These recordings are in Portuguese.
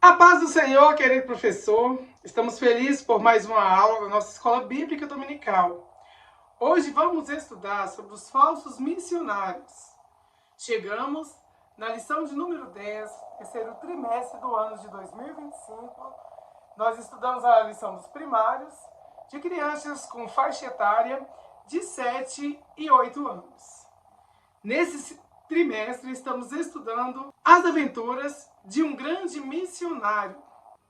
A paz do Senhor, querido professor. Estamos felizes por mais uma aula da nossa Escola Bíblica Dominical. Hoje vamos estudar sobre os falsos missionários. Chegamos na lição de número 10, terceiro trimestre do ano de 2025. Nós estudamos a lição dos primários, de crianças com faixa etária de 7 e 8 anos. Nesse trimestre estamos estudando as aventuras de um grande missionário.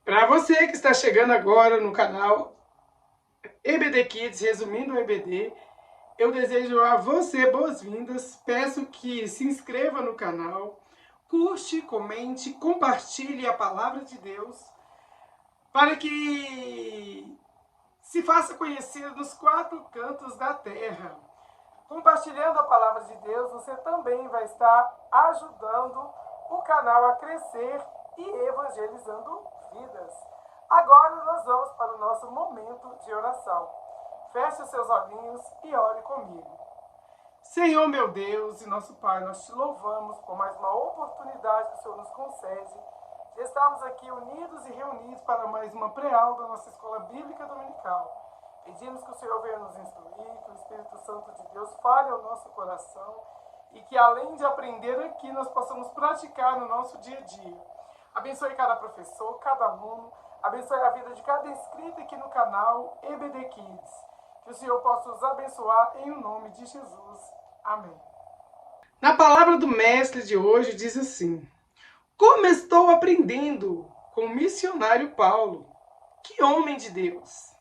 Para você que está chegando agora no canal EBD Kids, resumindo o EBD, eu desejo a você boas-vindas. Peço que se inscreva no canal, curte, comente, compartilhe a palavra de Deus, para que se faça conhecido nos 4 cantos da terra. Compartilhando a palavra de Deus, você também vai estar ajudando o canal a crescer e evangelizando vidas. Agora nós vamos para o nosso momento de oração. Feche os seus olhinhos e ore comigo. Senhor meu Deus e nosso Pai, nós te louvamos por mais uma oportunidade que o Senhor nos concede de estarmos aqui unidos e reunidos para mais uma pré-aula da nossa Escola Bíblica Dominical. Pedimos que o Senhor venha nos instruir, que o Espírito Santo de Deus fale ao nosso coração e que, além de aprender aqui, nós possamos praticar no nosso dia a dia. Abençoe cada professor, cada aluno, abençoe a vida de cada inscrito aqui no canal EBD Kids. Que o Senhor possa os abençoar em nome de Jesus. Amém. Na palavra do mestre de hoje diz assim: como estou aprendendo com o missionário Paulo. Que homem de Deus!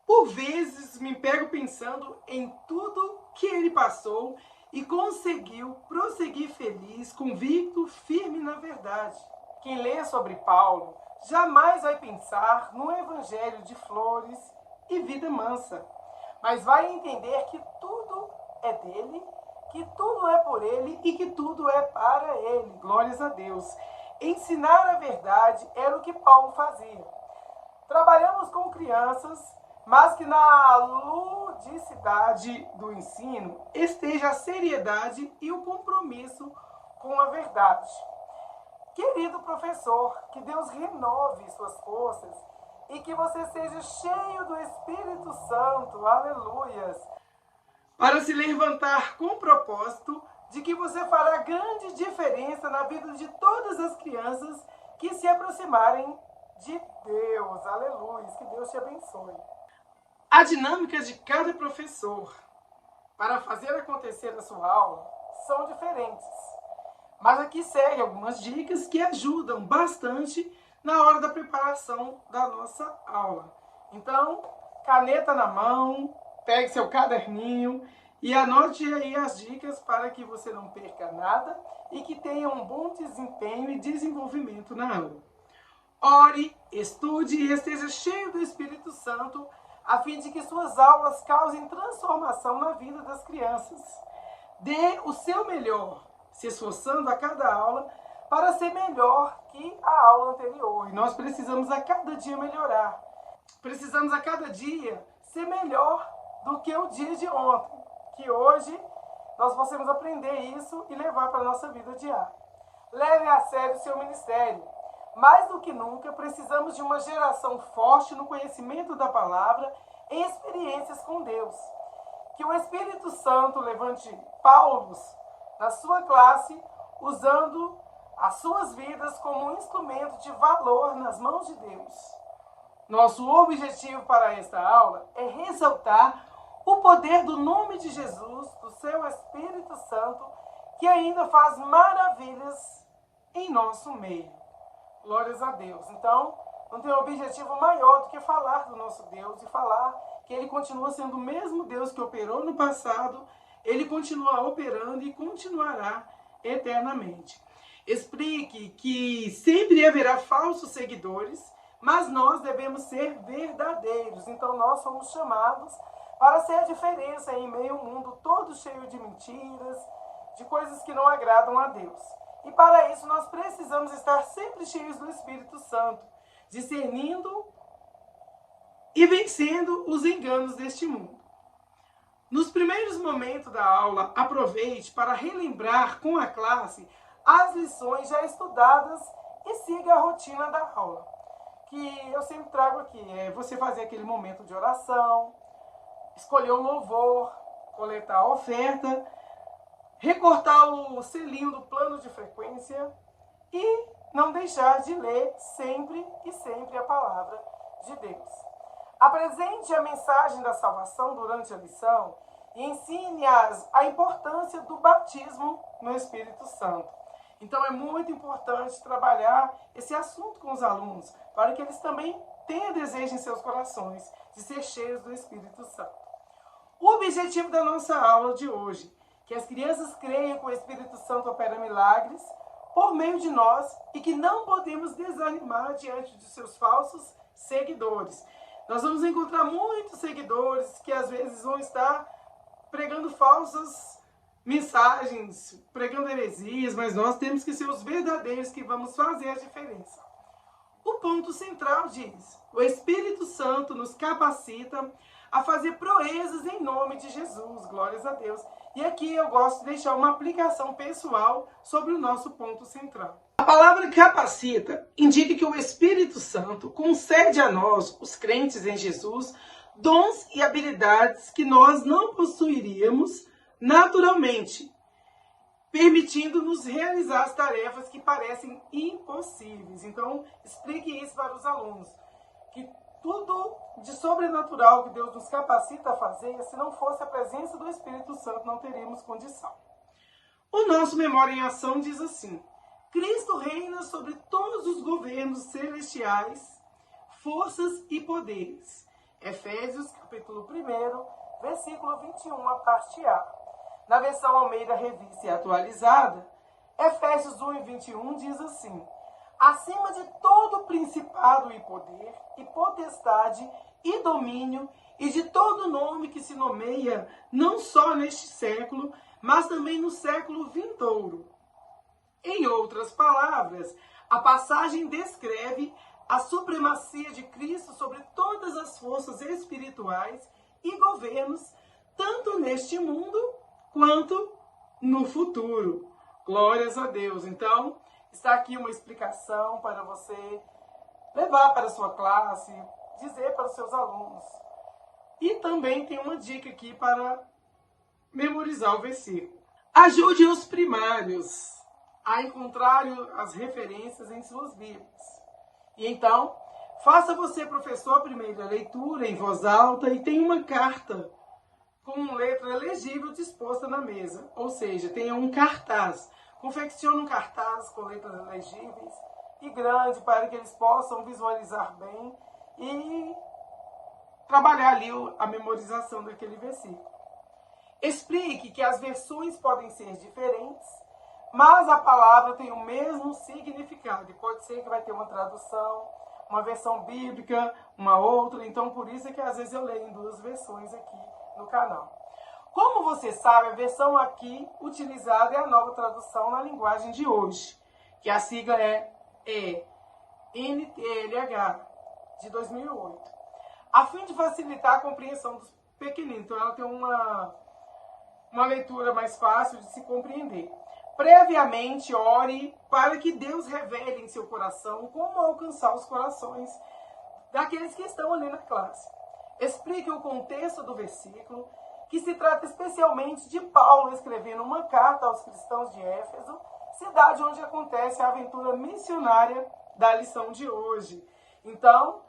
Por vezes me pego pensando em tudo que ele passou e conseguiu prosseguir feliz, convicto, firme na verdade. Quem lê sobre Paulo jamais vai pensar num evangelho de flores e vida mansa, mas vai entender que tudo é dele, que tudo é por ele e que tudo é para ele. Glórias a Deus. Ensinar a verdade era o que Paulo fazia. Trabalhamos com crianças, mas que na ludicidade do ensino esteja a seriedade e o compromisso com a verdade. Querido professor, que Deus renove suas forças e que você seja cheio do Espírito Santo, aleluias, para se levantar com o propósito de que você fará grande diferença na vida de todas as crianças que se aproximarem de Deus, aleluia, que Deus te abençoe. A dinâmica de cada professor para fazer acontecer a sua aula são diferentes, mas aqui segue algumas dicas que ajudam bastante na hora da preparação da nossa aula. Então, caneta na mão, pegue seu caderninho e anote aí as dicas para que você não perca nada e que tenha um bom desempenho e desenvolvimento na aula. Ore, estude e esteja cheio do Espírito Santo, a fim de que suas aulas causem transformação na vida das crianças. Dê o seu melhor, se esforçando a cada aula para ser melhor que a aula anterior. E nós precisamos a cada dia melhorar. Precisamos a cada dia ser melhor do que o dia de ontem. Que hoje nós possamos aprender isso e levar para a nossa vida diária. Leve a sério o seu ministério. Mais do que nunca, precisamos de uma geração forte no conhecimento da palavra e experiências com Deus. Que o Espírito Santo levante Paulos na sua classe, usando as suas vidas como um instrumento de valor nas mãos de Deus. Nosso objetivo para esta aula é ressaltar o poder do nome de Jesus, do seu Espírito Santo, que ainda faz maravilhas em nosso meio. Glórias a Deus. Então, não tem objetivo maior do que falar do nosso Deus e falar que Ele continua sendo o mesmo Deus que operou no passado, Ele continua operando e continuará eternamente. Explique que sempre haverá falsos seguidores, mas nós devemos ser verdadeiros. Então, nós somos chamados para ser a diferença em meio a um mundo todo cheio de mentiras, de coisas que não agradam a Deus. E para isso nós precisamos estar sempre cheios do Espírito Santo, discernindo e vencendo os enganos deste mundo. Nos primeiros momentos da aula, aproveite para relembrar com a classe as lições já estudadas e siga a rotina da aula, que eu sempre trago aqui. É você fazer aquele momento de oração, escolher o louvor, coletar a oferta, recortar o selinho do plano de frequência e não deixar de ler sempre e sempre a palavra de Deus. Apresente a mensagem da salvação durante a lição e ensine-as a importância do batismo no Espírito Santo. Então é muito importante trabalhar esse assunto com os alunos, para que eles também tenham desejo em seus corações de ser cheios do Espírito Santo. O objetivo da nossa aula de hoje, que as crianças creiam que o Espírito Santo opera milagres por meio de nós e que não podemos desanimar diante de seus falsos seguidores. Nós vamos encontrar muitos seguidores que às vezes vão estar pregando falsas mensagens, pregando heresias, mas nós temos que ser os verdadeiros que vamos fazer a diferença. O ponto central diz: o Espírito Santo nos capacita a fazer proezas em nome de Jesus, glórias a Deus. E aqui eu gosto de deixar uma aplicação pessoal sobre o nosso ponto central. A palavra capacita indica que o Espírito Santo concede a nós, os crentes em Jesus, dons e habilidades que nós não possuiríamos naturalmente, permitindo-nos realizar as tarefas que parecem impossíveis. Então, explique isso para os alunos, que tudo de sobrenatural que Deus nos capacita a fazer, se não fosse a presença do Espírito Santo, não teríamos condição. O nosso Memória em Ação diz assim: Cristo reina sobre todos os governos celestiais, forças e poderes. Efésios, capítulo 1, versículo 21, a parte A. Na versão Almeida Revista e Atualizada, Efésios 1 e 21 diz assim: acima de todo principado e poder, e potestade, e domínio, e de todo nome que se nomeia, não só neste século, mas também no século vindouro. Em outras palavras, a passagem descreve a supremacia de Cristo sobre todas as forças espirituais e governos, tanto neste mundo quanto no futuro. Glórias a Deus. Então, está aqui uma explicação para você levar para a sua classe, dizer para os seus alunos. E também tem uma dica aqui para memorizar o versículo. Ajude os primários a encontrar as referências em suas Bíblias. E então, faça você, professor, a primeira leitura em voz alta e tenha uma carta com letra legível disposta na mesa. Ou seja, tenha um cartaz. Confeccione um cartaz com letras legíveis e grande para que eles possam visualizar bem e trabalhar ali a memorização daquele versículo. Explique que as versões podem ser diferentes, mas a palavra tem o mesmo significado. E pode ser que vai ter uma tradução, uma versão bíblica, uma outra. Então, por isso é que às vezes eu leio em duas versões aqui no canal. Como você sabe, a versão aqui utilizada é a Nova Tradução na linguagem de hoje, que a sigla é NTLH, de 2008. A fim de facilitar a compreensão dos pequeninos. Então, ela tem uma leitura mais fácil de se compreender. Previamente, ore para que Deus revele em seu coração como alcançar os corações daqueles que estão ali na classe. Explique o contexto do versículo, que se trata especialmente de Paulo escrevendo uma carta aos cristãos de Éfeso, cidade onde acontece a aventura missionária da lição de hoje. Então,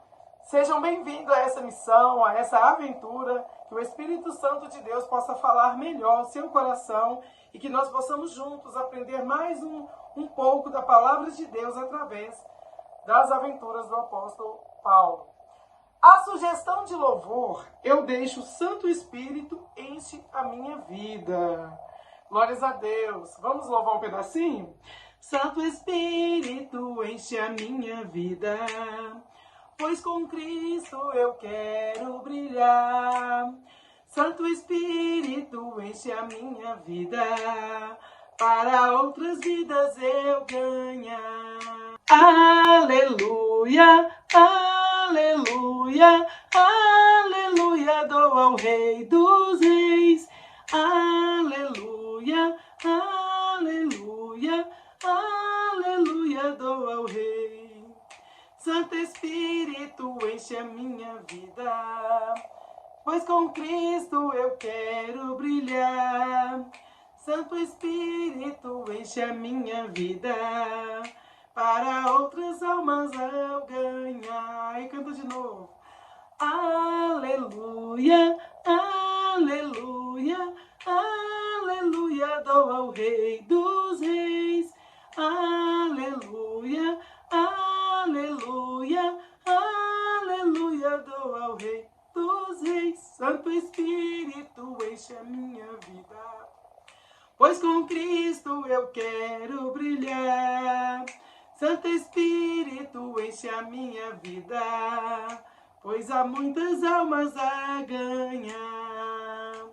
sejam bem-vindos a essa missão, a essa aventura, que o Espírito Santo de Deus possa falar melhor o seu coração e que nós possamos juntos aprender mais um pouco da palavra de Deus através das aventuras do apóstolo Paulo. A sugestão de louvor, eu deixo o Santo Espírito enche a minha vida. Glórias a Deus. Vamos louvar um pedacinho? Santo Espírito enche a minha vida, pois com Cristo eu quero brilhar. Santo Espírito enche a minha vida, para outras vidas eu ganhar. Aleluia, aleluia, aleluia, dou ao Rei dos Reis. Aleluia, aleluia, aleluia, dou ao Rei. Santo Espírito, enche a minha vida, pois com Cristo eu quero brilhar. Santo Espírito, enche a minha vida, para outras almas eu ganhar. E canta de novo. Aleluia, aleluia, aleluia, dou ao Rei dos Reis. Aleluia, aleluia, aleluia, dou ao Rei dos Reis. Santo Espírito, enche a minha vida, pois com Cristo eu quero brilhar. Santo Espírito, enche a minha vida, pois há muitas almas a ganhar.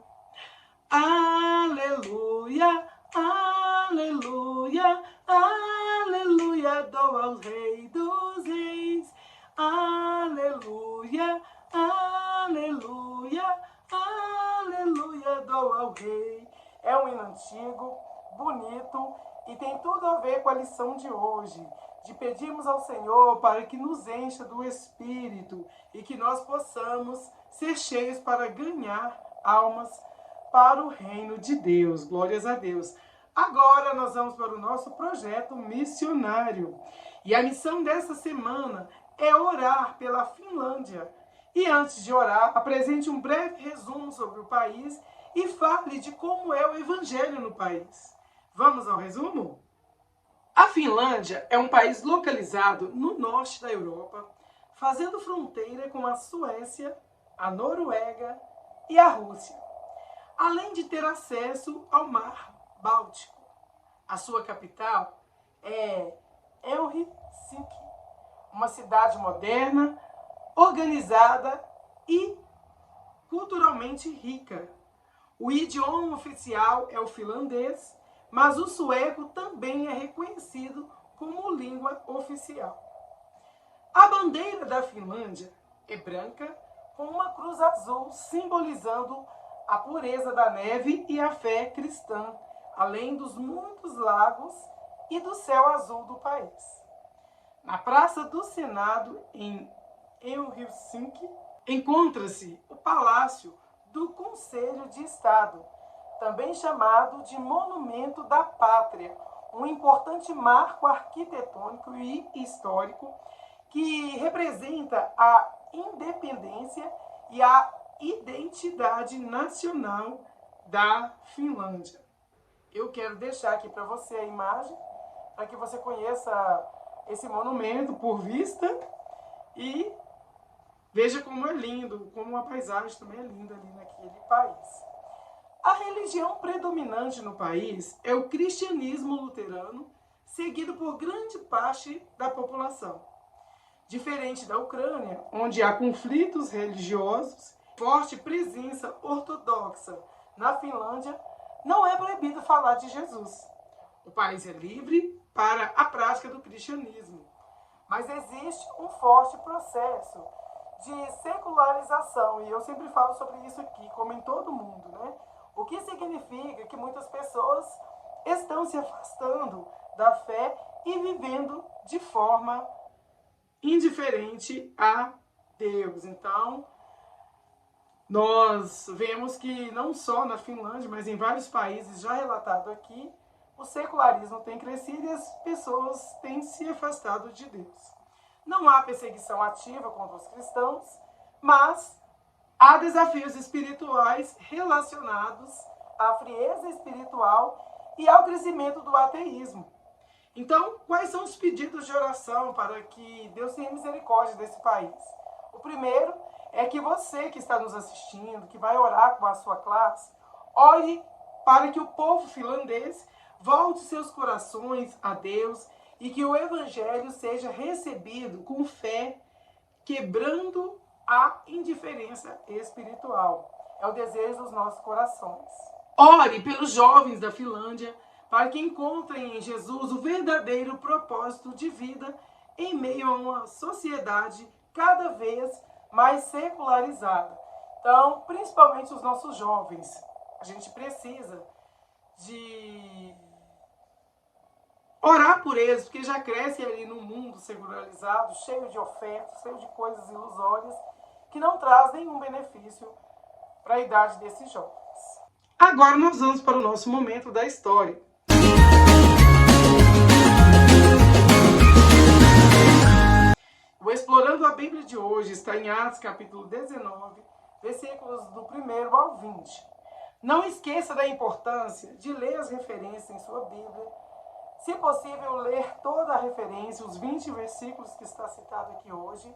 Aleluia, aleluia, aleluia, dou ao Rei dos Reis. Aleluia, aleluia, aleluia, dou ao Rei. É um hino antigo, bonito e tem tudo a ver com a lição de hoje, de pedirmos ao Senhor para que nos encha do Espírito e que nós possamos ser cheios para ganhar almas para o reino de Deus. Glórias a Deus. Agora nós vamos para o nosso projeto missionário. E a missão dessa semana é orar pela Finlândia. E antes de orar, apresente um breve resumo sobre o país e fale de como é o evangelho no país. Vamos ao resumo? A Finlândia é um país localizado no norte da Europa, fazendo fronteira com a Suécia, a Noruega e a Rússia, além de ter acesso ao Mar Báltico. A sua capital é Helsinki, uma cidade moderna, organizada e culturalmente rica. O idioma oficial é o finlandês, mas o sueco também é reconhecido como língua oficial. A bandeira da Finlândia é branca, com uma cruz azul simbolizando a pureza da neve e a fé cristã, além dos muitos lagos e do céu azul do país. Na Praça do Senado, em Helsinki, encontra-se o Palácio do Conselho de Estado, também chamado de Monumento da Pátria, um importante marco arquitetônico e histórico que representa a independência e a identidade nacional da Finlândia. Eu quero deixar aqui para você a imagem, para que você conheça esse monumento por vista e veja como é lindo, como a paisagem também é linda ali naquele país. A religião predominante no país é o cristianismo luterano, seguido por grande parte da população. Diferente da Ucrânia, onde há conflitos religiosos, forte presença ortodoxa, na Finlândia não é proibido falar de Jesus. O país é livre para a prática do cristianismo, mas existe um forte processo de secularização, e eu sempre falo sobre isso aqui, como em todo mundo, né? O que significa que muitas pessoas estão se afastando da fé e vivendo de forma indiferente a Deus. Então, nós vemos que não só na Finlândia, mas em vários países já relatado aqui, o secularismo tem crescido e as pessoas têm se afastado de Deus. Não há perseguição ativa contra os cristãos, mas há desafios espirituais relacionados à frieza espiritual e ao crescimento do ateísmo. Então, quais são os pedidos de oração para que Deus tenha misericórdia desse país? O primeiro é que você que está nos assistindo, que vai orar com a sua classe, ore para que o povo finlandês volte seus corações a Deus e que o evangelho seja recebido com fé, quebrando a indiferença espiritual. É o desejo dos nossos corações. Ore pelos jovens da Finlândia para que encontrem em Jesus o verdadeiro propósito de vida em meio a uma sociedade cada vez mais secularizada. Então, principalmente os nossos jovens, a gente precisa de Orar por eles, porque já crescem ali num mundo secularizado, cheio de ofertas, cheio de coisas ilusórias, que não traz nenhum benefício para a idade desses jovens. Agora nós vamos para o nosso momento da história. O Explorando a Bíblia de hoje está em Atos capítulo 19, versículos do 1º ao 20. Não esqueça da importância de ler as referências em sua Bíblia. Se possível, ler toda a referência, os 20 versículos que está citado aqui hoje.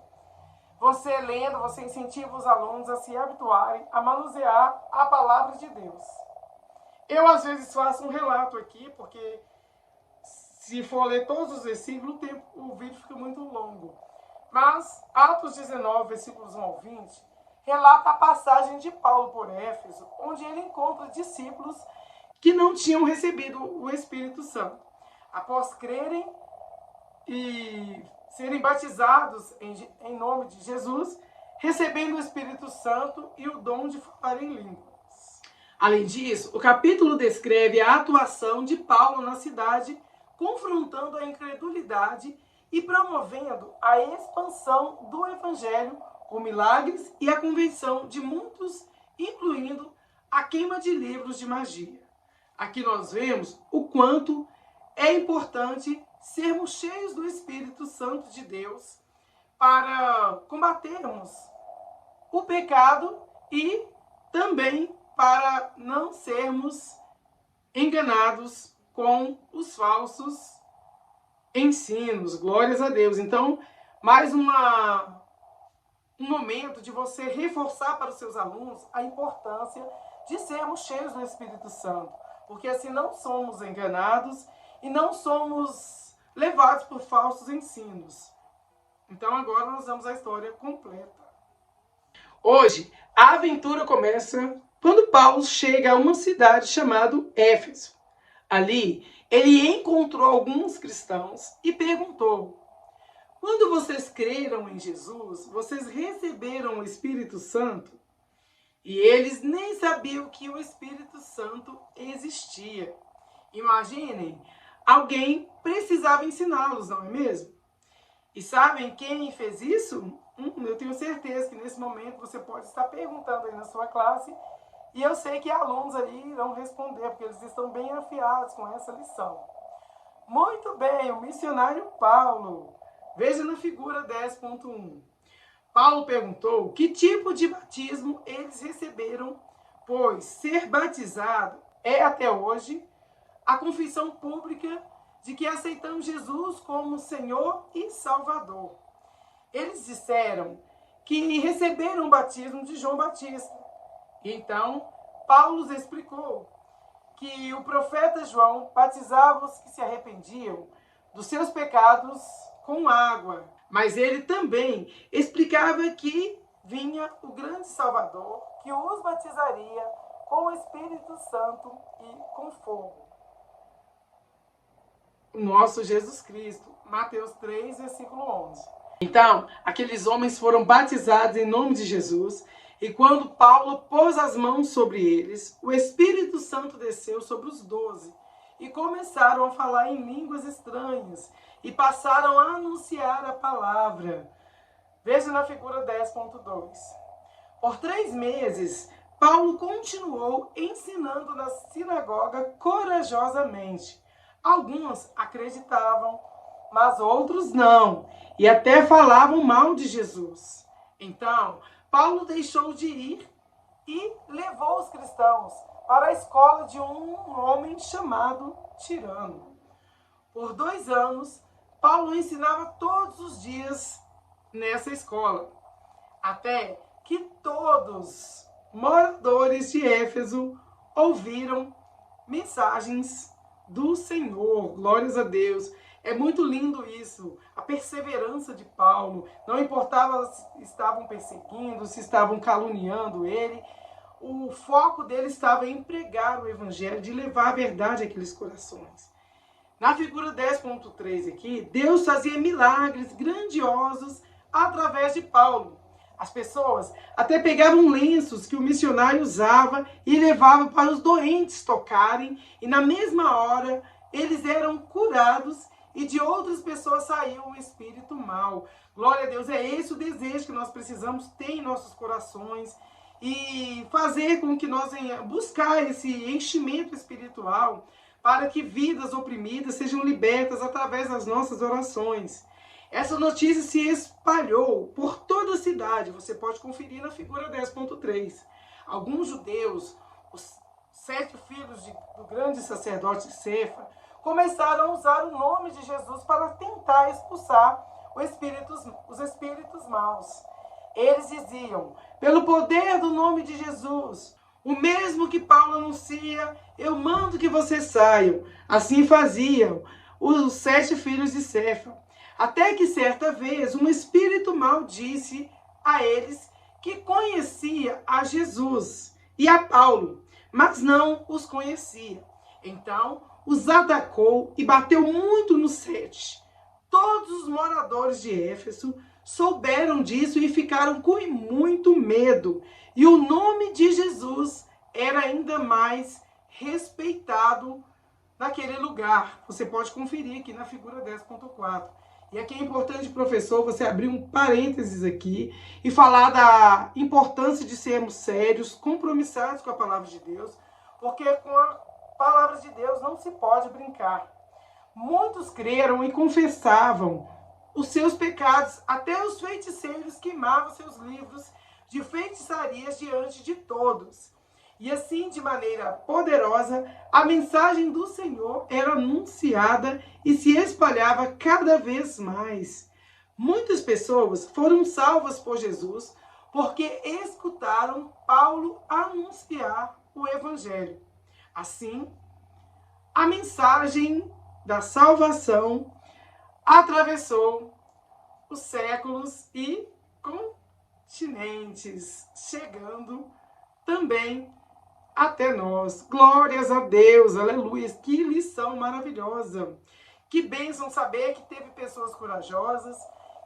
Você lendo, você incentiva os alunos a se habituarem a manusear a palavra de Deus. Eu, às vezes, faço um relato aqui, porque se for ler todos os versículos, o vídeo fica muito longo. Mas, Atos 19, versículos 1 ao 20, relata a passagem de Paulo por Éfeso, onde ele encontra discípulos que não tinham recebido o Espírito Santo. Após crerem e serem batizados em nome de Jesus, recebendo o Espírito Santo e o dom de falar em línguas. Além disso, o capítulo descreve a atuação de Paulo na cidade, confrontando a incredulidade e promovendo a expansão do Evangelho com milagres e a conversão de muitos, incluindo a queima de livros de magia. Aqui nós vemos o quanto é importante sermos cheios do Espírito Santo de Deus para combatermos o pecado e também para não sermos enganados com os falsos ensinos. Glórias a Deus. Então, mais um momento de você reforçar para os seus alunos a importância de sermos cheios do Espírito Santo, porque assim não somos enganados e não somos levados por falsos ensinos. Então agora nós vamos à história completa. Hoje, a aventura começa quando Paulo chega a uma cidade chamada Éfeso. Ali, ele encontrou alguns cristãos e perguntou: quando vocês creram em Jesus, vocês receberam o Espírito Santo? E eles nem sabiam que o Espírito Santo existia. Imaginem, alguém precisava ensiná-los, não é mesmo? E sabem quem fez isso? Eu tenho certeza que nesse momento você pode estar perguntando aí na sua classe, e eu sei que alunos aí irão responder, porque eles estão bem afiados com essa lição. Muito bem, o missionário Paulo. Veja na figura 10.1. Paulo perguntou que tipo de batismo eles receberam, pois ser batizado é até hoje a confissão pública de que aceitamos Jesus como Senhor e Salvador. Eles disseram que receberam o batismo de João Batista. Então, Paulo lhes explicou que o profeta João batizava os que se arrependiam dos seus pecados com água. Mas ele também explicava que vinha o grande Salvador, que os batizaria com o Espírito Santo e com fogo. O nosso Jesus Cristo, Mateus 3, versículo 11. Então, aqueles homens foram batizados em nome de Jesus, e quando Paulo pôs as mãos sobre eles, o Espírito Santo desceu sobre os 12, e começaram a falar em línguas estranhas, e passaram a anunciar a palavra. Veja na figura 10.2. Por 3 meses, Paulo continuou ensinando na sinagoga corajosamente. Alguns acreditavam, mas outros não, e até falavam mal de Jesus. Então, Paulo deixou de ir e levou os cristãos para a escola de um homem chamado Tirano. Por 2 anos, Paulo ensinava todos os dias nessa escola, até que todos moradores de Éfeso ouviram mensagens do Senhor. Glórias a Deus. É muito lindo isso, a perseverança de Paulo. Não importava se estavam perseguindo, se estavam caluniando ele, o foco dele estava em pregar o evangelho, de levar a verdade àqueles corações. Na figura 10.3 aqui, Deus fazia milagres grandiosos através de Paulo. As pessoas até pegavam lenços que o missionário usava e levavam para os doentes tocarem, e na mesma hora eles eram curados e de outras pessoas saiu um espírito mau. Glória a Deus, é esse o desejo que nós precisamos ter em nossos corações e fazer com que nós venhamos buscar esse enchimento espiritual para que vidas oprimidas sejam libertas através das nossas orações. Essa notícia se espalhou por toda a cidade, você pode conferir na figura 10.3. Alguns judeus, os 7 filhos do grande sacerdote Cefa, começaram a usar o nome de Jesus para tentar expulsar os espíritos maus. Eles diziam, pelo poder do nome de Jesus, o mesmo que Paulo anuncia, eu mando que vocês saiam. Assim faziam os 7 filhos de Cefa. Até que certa vez um espírito mau disse a eles que conhecia a Jesus e a Paulo, mas não os conhecia. Então os atacou e bateu muito nos 7. Todos os moradores de Éfeso souberam disso e ficaram com muito medo. E o nome de Jesus era ainda mais respeitado naquele lugar. Você pode conferir aqui na figura 10.4. E aqui é importante, professor, você abrir um parênteses aqui e falar da importância de sermos sérios, compromissados com a palavra de Deus, porque com a palavra de Deus não se pode brincar. Muitos creram e confessavam os seus pecados, até os feiticeiros queimavam seus livros de feitiçarias diante de todos. E assim, de maneira poderosa, a mensagem do Senhor era anunciada e se espalhava cada vez mais. Muitas pessoas foram salvas por Jesus porque escutaram Paulo anunciar o Evangelho. Assim, a mensagem da salvação atravessou os séculos e continentes, chegando também até nós. Glórias a Deus, aleluia. Que lição maravilhosa. Que bênção saber que teve pessoas corajosas,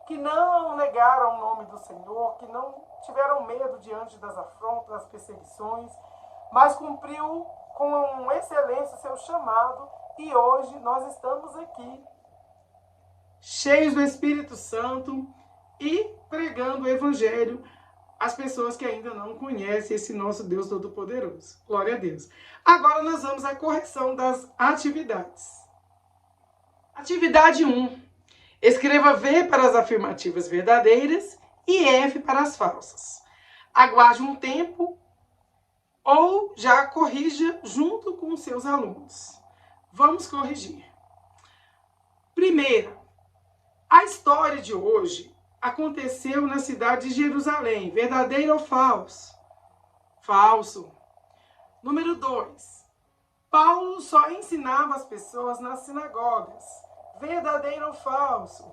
que não negaram o nome do Senhor, que não tiveram medo diante das afrontas, das perseguições, mas cumpriu com excelência o seu chamado e hoje nós estamos aqui, cheios do Espírito Santo e pregando o Evangelho às pessoas que ainda não conhecem esse nosso Deus Todo-Poderoso. Glória a Deus. Agora nós vamos à correção das atividades. Atividade 1. Escreva V para as afirmativas verdadeiras e F para as falsas. Aguarde um tempo ou já corrija junto com os seus alunos. Vamos corrigir. Primeira, a história de hoje aconteceu na cidade de Jerusalém. Verdadeiro ou falso? Falso. Número 2. Paulo só ensinava as pessoas nas sinagogas. Verdadeiro ou falso?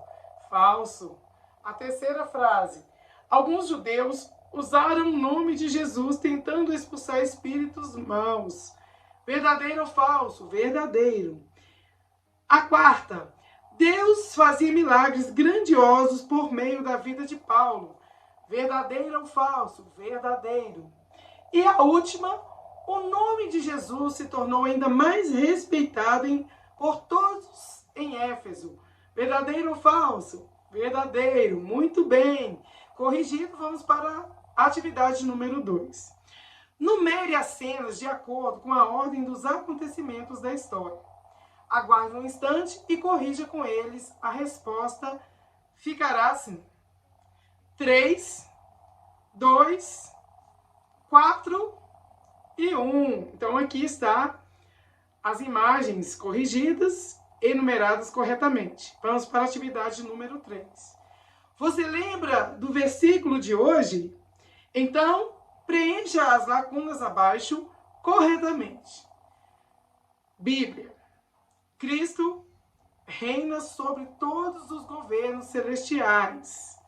Falso. A terceira frase. Alguns judeus usaram o nome de Jesus tentando expulsar espíritos maus. Verdadeiro ou falso? Verdadeiro. A quarta. Deus fazia milagres grandiosos por meio da vida de Paulo. Verdadeiro ou falso? Verdadeiro. E a última, o nome de Jesus se tornou ainda mais respeitado por todos em Éfeso. Verdadeiro ou falso? Verdadeiro. Muito bem. Corrigido, vamos para a atividade número 2. Numere as cenas de acordo com a ordem dos acontecimentos da história. Aguarde um instante e corrija com eles. A resposta ficará assim. 3, 2, 4 e 1. Então aqui está as imagens corrigidas e numeradas corretamente. Vamos para a atividade número 3. Você lembra do versículo de hoje? Então, preencha as lacunas abaixo corretamente. Bíblia. Cristo reina sobre todos os governos celestiais,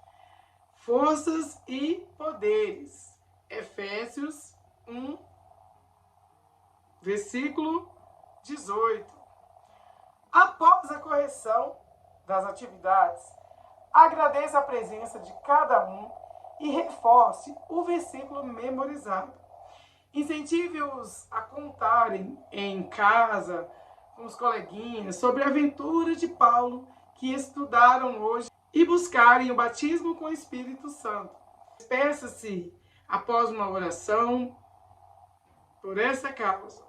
forças e poderes. Efésios 1, versículo 18. Após a correção das atividades, agradeça a presença de cada um e reforce o versículo memorizado. Incentive-os a contarem em casa, com os coleguinhas sobre a aventura de Paulo que estudaram hoje e buscarem o batismo com o Espírito Santo. Peça-se após uma oração por essa causa.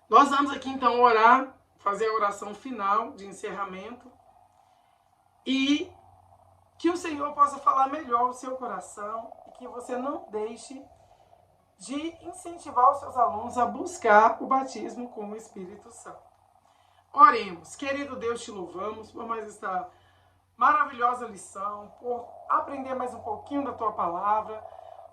Nós vamos aqui então orar, fazer a oração final de encerramento e que o Senhor possa falar melhor o seu coração e que você não deixe de incentivar os seus alunos a buscar o batismo com o Espírito Santo. Oremos. Querido Deus, te louvamos por mais esta maravilhosa lição, por aprender mais um pouquinho da tua palavra,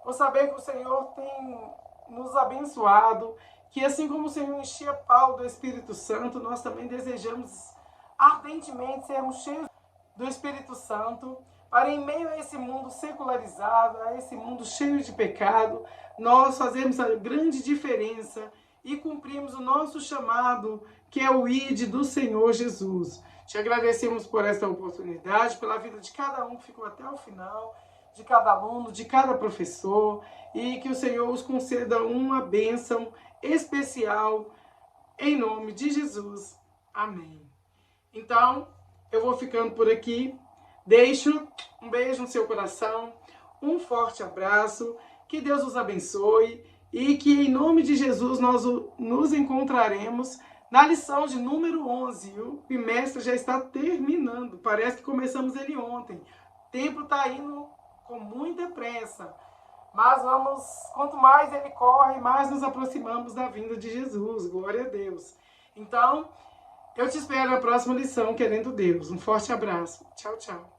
por saber que o Senhor tem nos abençoado, que assim como o Senhor enchia Paulo do Espírito Santo, nós também desejamos ardentemente sermos cheios do Espírito Santo, para em meio a esse mundo secularizado, a esse mundo cheio de pecado, nós fazemos a grande diferença e cumprimos o nosso chamado, que é o ID do Senhor Jesus. Te agradecemos por esta oportunidade, pela vida de cada um que ficou até o final, de cada aluno, de cada professor, e que o Senhor os conceda uma bênção especial, em nome de Jesus. Amém. Então, eu vou ficando por aqui. Deixo um beijo no seu coração, um forte abraço, que Deus os abençoe e que em nome de Jesus nós nos encontraremos na lição de número 11. O bimestre já está terminando, parece que começamos ele ontem. O tempo está indo com muita pressa, mas quanto mais ele corre, mais nos aproximamos da vinda de Jesus. Glória a Deus. Então, eu te espero na próxima lição, querendo Deus. Um forte abraço. Tchau, tchau.